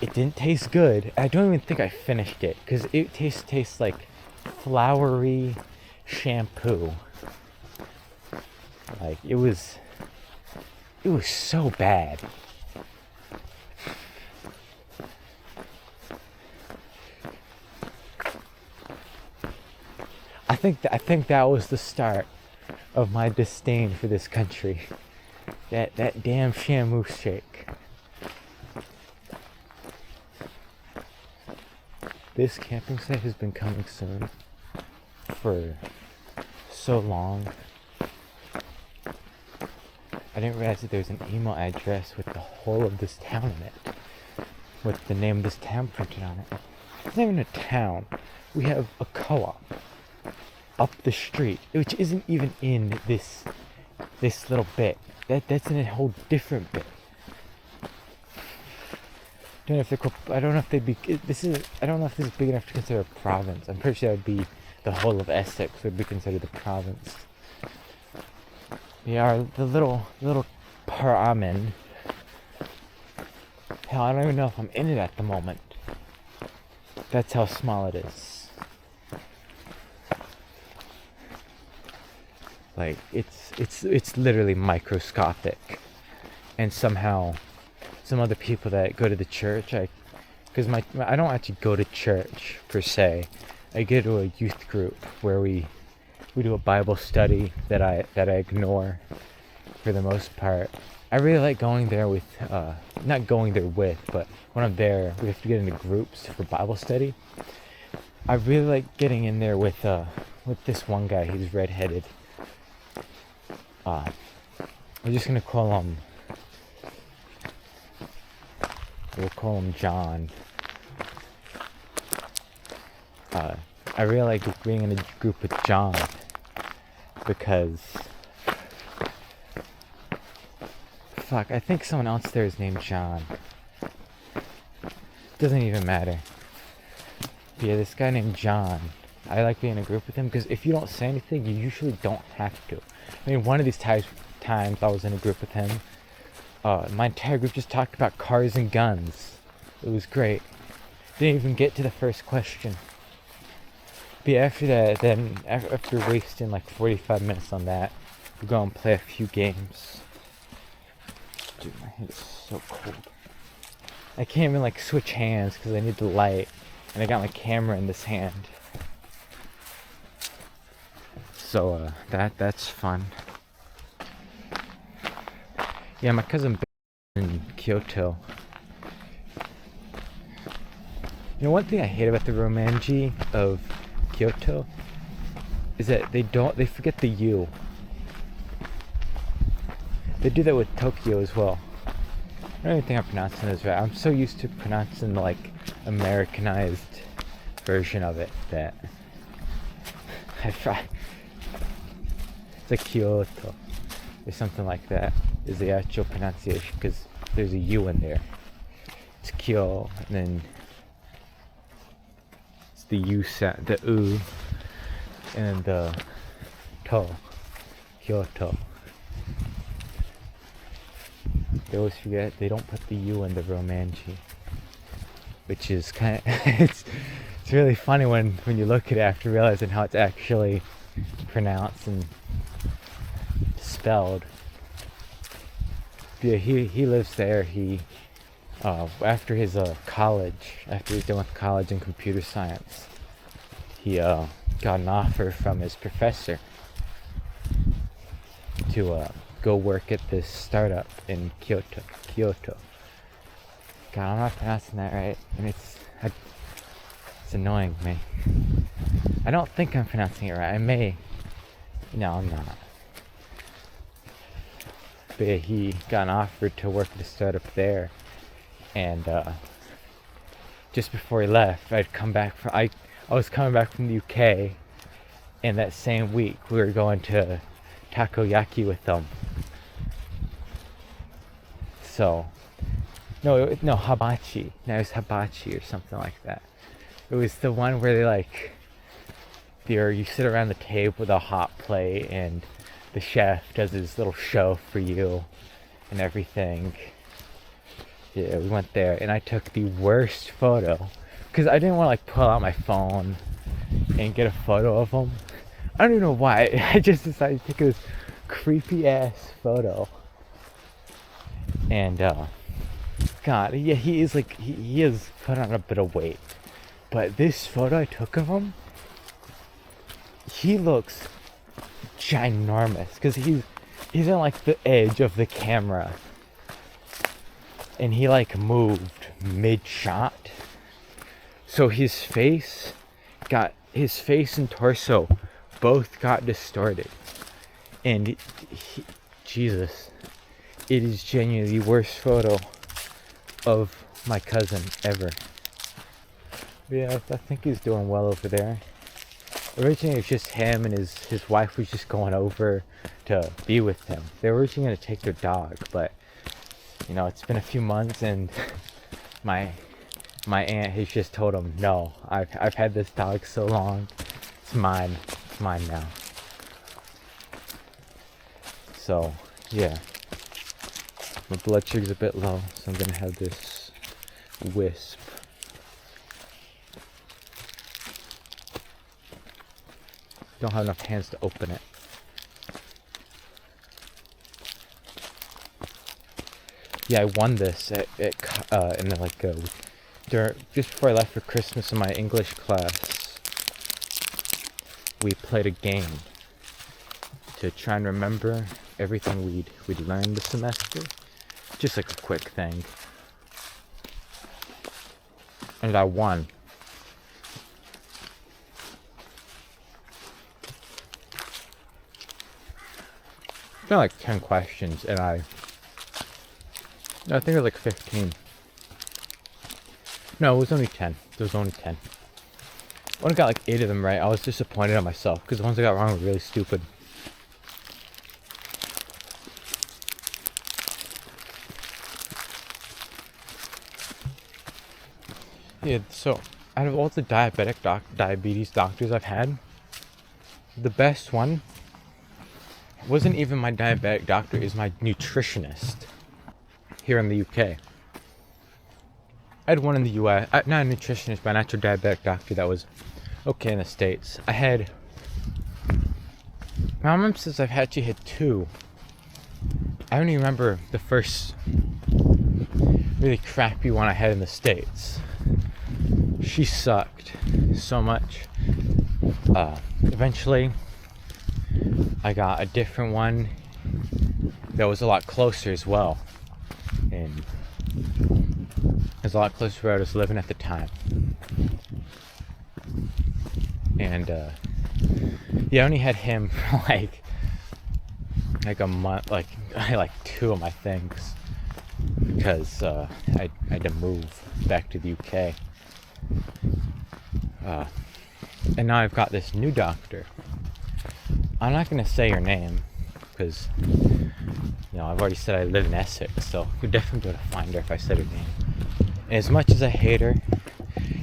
It didn't taste good. I don't even think I finished it because it tastes like flowery shampoo. Like it was so bad. I think that was the start of my disdain for this country. That damn Shamu shake. This camping site has been coming soon for so long. I didn't realize that there's an email address with the whole of this town in it, with the name of this town printed on it. It's not even a town. We have a co-op up the street, which isn't even in this little bit. That's in a whole different bit. I don't know if they'd be. I don't know if this is big enough to consider a province. I'm pretty sure that would be the whole of Essex would be considered a province. Yeah, the little Paramin. Hell, I don't even know if I'm in it at the moment. That's how small it is. Like it's literally microscopic, and somehow some other people that go to the church, because I don't actually go to church per se. I go to a youth group where we do a Bible study that I ignore for the most part. I really like going there with, not going there with, but when I'm there, we have to get into groups for Bible study. I really like getting in there with this one guy. He's redheaded. We're just gonna call him. We'll call him John. I really like being in a group with John because, fuck, I think someone else there is named John. Doesn't even matter. But yeah, this guy named John, I like being in a group with him because if you don't say anything, you usually don't have to. I mean, one of these times I was in a group with him. My entire group just talked about cars and guns. It was great. Didn't even get to the first question. But yeah, after that, then after wasting like 45 minutes on that, we go and play a few games. Dude, my hand is so cold. I can't even like switch hands because I need the light, and I got my camera in this hand. So that's fun. Yeah, my cousin in Kyoto. You know, one thing I hate about the Romanji of Kyoto is that they forget the U. They do that with Tokyo as well. I don't even think I'm pronouncing this right. I'm so used to pronouncing the like Americanized version of it that I try. It's like Kyoto or something like that is the actual pronunciation because there's a U in there. It's Kyo, and then it's the U sound, the U, and then the to, Kyoto. They always forget they don't put the U in the Romanji. which is kind of it's really funny when you look at it after realizing how it's actually pronounced and spelled. Yeah, he lives there. He after his college, after he's done with college in computer science, he got an offer from his professor to go work at this startup in Kyoto. God, I'm not pronouncing that right, and it's annoying me. I don't think I'm pronouncing it right. I may. No, I'm not. But yeah, he got an offer to work at a startup there, and just before he left, I was coming back from the UK, and that same week we were going to takoyaki with them. So, no, hibachi. No, it was hibachi or something like that. It was the one where you sit around the table with a hot plate, and the chef does his little show for you and everything. Yeah, we went there, and I took the worst photo because I didn't want to pull out my phone and get a photo of him. I don't even know why. I just decided to take this creepy ass photo. And God, yeah, he has put on a bit of weight. But this photo I took of him, he looks ginormous because he's on the edge of the camera, and he moved mid-shot, so his face and torso both got distorted, and Jesus, it is genuinely the worst photo of my cousin ever. But yeah, I think he's doing well over there. Originally it was just him, and his wife was just going over to be with him. They were originally going to take their dog, but it's been a few months, and my aunt has just told him, no, I've had this dog so long, it's mine now. So yeah, my blood sugar's a bit low, so I'm gonna have this Wisp. Don't have enough hands to open it. Yeah, I won this just before I left for Christmas in my English class. We played a game to try and remember everything we'd learned this semester. Just a quick thing. And I won. It's been 10 questions, and I think it was 15. No, it was only 10. There was only 10. I only got 8 of them right. I was disappointed in myself because the ones I got wrong were really stupid. Yeah, so out of all the diabetes doctors I've had, the best one wasn't even my diabetic doctor, is my nutritionist here in the UK. I had one in the US, not a nutritionist, but an actual diabetic doctor that was okay in the States. My mom says I've actually had 2. I don't even remember the first really crappy one I had in the States. She sucked so much. Eventually, I got a different one that was a lot closer as well. And it was a lot closer to where I was living at the time. And yeah, I only had him for a month. I had 2 of my things because I had to move back to the UK. And now I've got this new doctor. I'm not gonna say her name because I've already said I live in Essex, so you'd definitely be able to find her if I said her name. And as much as I hate her,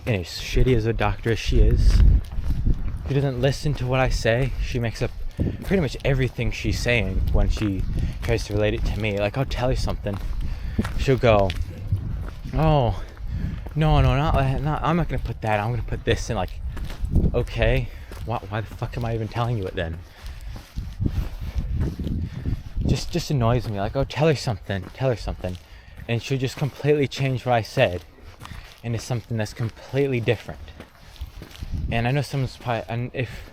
and as shitty as a doctor as she is, she doesn't listen to what I say. She makes up pretty much everything she's saying when she tries to relate it to me. I'll tell you something. She'll go, "Oh, No, not, I'm not gonna put that. I'm gonna put this in. Like, okay, why the fuck am I even telling you it then? Just annoys me. Like, oh, tell her something, and she'll just completely change what I said into something that's completely different. And I know someone's probably, and if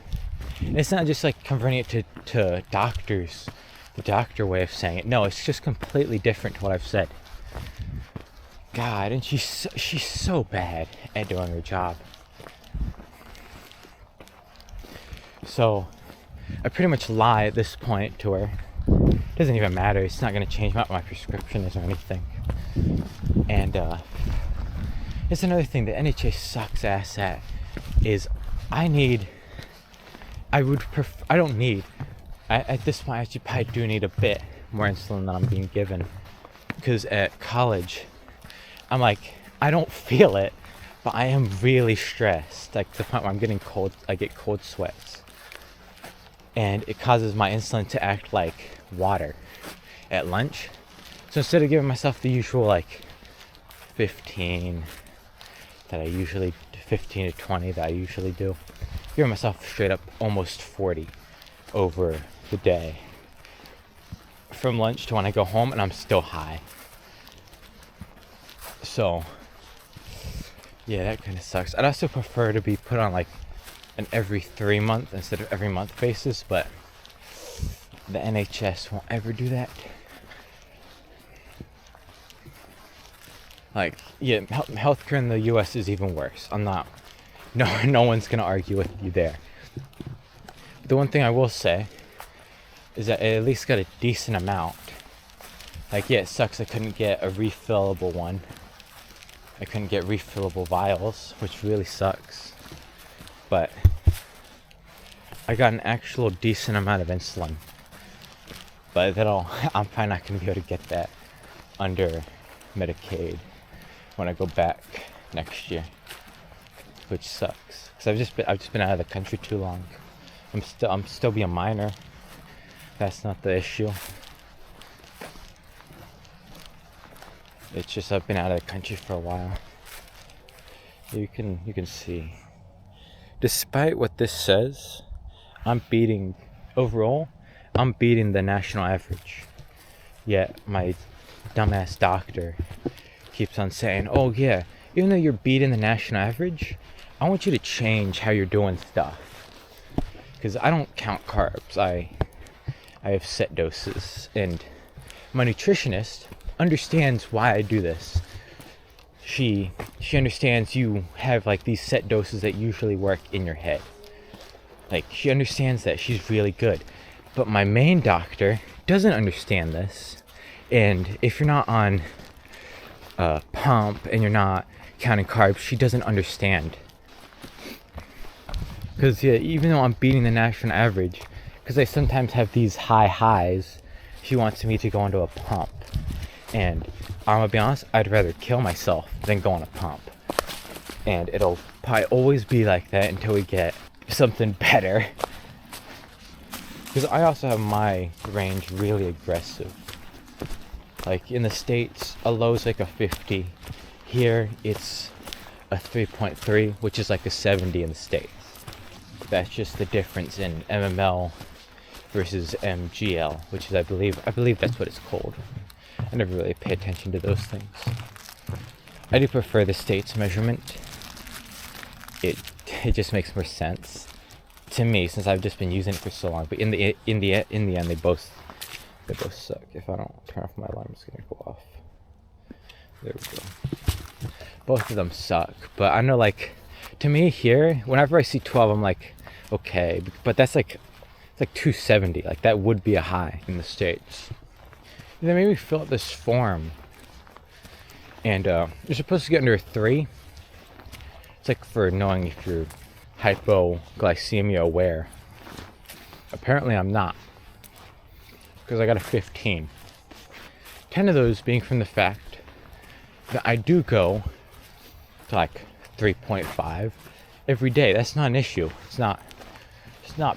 it's not just like converting it to doctors, the doctor way of saying it. No, it's just completely different to what I've said. God, and she's so bad at doing her job. So I pretty much lie at this point to her. It doesn't even matter. It's not going to change what my prescription is or anything. And it's another thing that NHS sucks ass at is at this point I actually probably do need a bit more insulin than I'm being given, because at college I'm like, I don't feel it, but I am really stressed, like to the point where I get cold sweats, and it causes my insulin to act like water at lunch. So instead of giving myself the usual like 15 to 20 that I usually do, giving myself straight up almost 40 over the day from lunch to when I go home, and I'm still high. So yeah, that kind of sucks. I'd also prefer to be put on like an every 3 month instead of every month basis, but the NHS won't ever do that. Like, yeah, healthcare in the US is even worse. No one's gonna argue with you there. The one thing I will say is that I at least got a decent amount. Like, yeah, it sucks I couldn't get a refillable one. I couldn't get refillable vials, which really sucks. But I got an actual decent amount of insulin. But I'm probably not gonna be able to get that under Medicaid when I go back next year, which sucks. Cause I've just been out of the country too long. I'm still being a minor. That's not the issue. It's just I've been out of the country for a while. You can see. Despite what this says, I'm beating the national average. Yet my dumbass doctor keeps on saying, oh yeah, even though you're beating the national average, I want you to change how you're doing stuff. Because I don't count carbs. I have set doses, and my nutritionist understands why I do this. She understands you have like these set doses that usually work in your head. Like, she understands that. She's really good. But my main doctor doesn't understand this. And if you're not on a pump and you're not counting carbs, she doesn't understand. Because yeah, even though I'm beating the national average, because I sometimes have these high highs, she wants me to go into a pump. And I'm gonna be honest, I'd rather kill myself than go on a pump. And it'll probably always be like that until we get something better. Because I also have my range really aggressive. Like in the States, a low is like a 50. Here, it's a 3.3, which is like a 70 in the States. That's just the difference in MML versus MGL, which is I believe that's what it's called. I never really pay attention to those things. I do prefer the States measurement. It just makes more sense to me since I've just been using it for so long. But in the end, they both suck. If I don't turn off my alarm, it's gonna go off. There we go. Both of them suck. But I know, like, to me here, whenever I see 12, I'm like, okay. But that's like, it's like 270. Like, that would be a high in the States. They made me fill out this form, and you're supposed to get under a 3. It's like for knowing if you're hypoglycemia aware. Apparently I'm not, because I got a 15. 10 of those being from the fact that I do go to like 3.5 every day. That's not an issue. It's not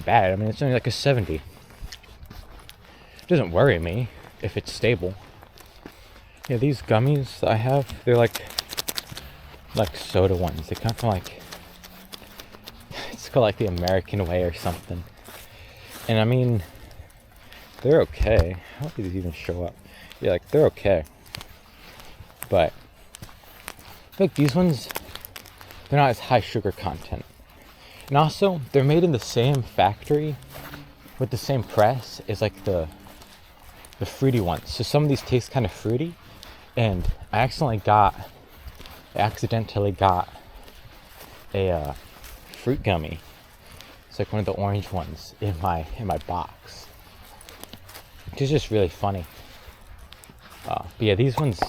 bad. I mean, it's only like a 70. It doesn't worry me if it's stable. Yeah, these gummies I have, they're like like soda ones. They come from like, it's called like the American way or something. And I mean, they're okay. How do these even show up? Yeah, like they're okay. But like these ones, they're not as high sugar content. And also, they're made in the same factory with the same press as like the fruity ones. So some of these taste kind of fruity, and I accidentally got a fruit gummy. It's like one of the orange ones in my box, which is just really funny. But yeah, these ones.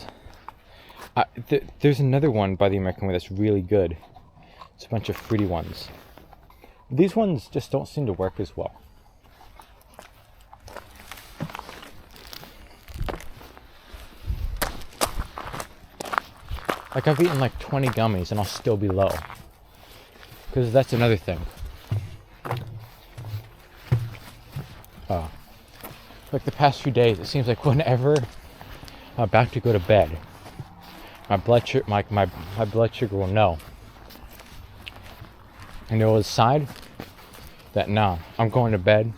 There's another one by the American way that's really good. It's a bunch of fruity ones. These ones just don't seem to work as well. Like I've eaten like 20 gummies and I'll still be low. Because that's another thing. Like the past few days, it seems like whenever I'm about to go to bed, my blood sugar will know. And it will decide that no, I'm going to bed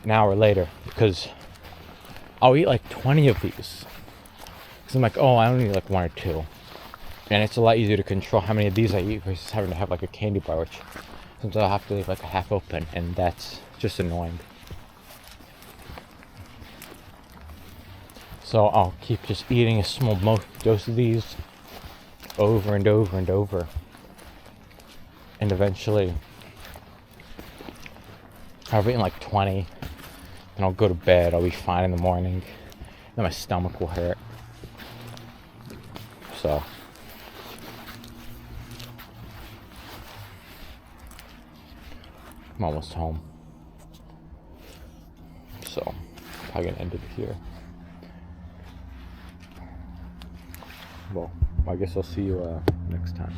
an hour later, because I'll eat like 20 of these. Because I'm like, oh, I only need like one or two. And it's a lot easier to control how many of these I eat versus having to have like a candy bar, which sometimes I'll have to leave like a half open, and that's just annoying. So I'll keep just eating a small dose of these over and over and over. And eventually, I've eaten like 20, then I'll go to bed, I'll be fine in the morning, then my stomach will hurt. So, I'm almost home. So, probably gonna end it here. Well, I guess I'll see you next time.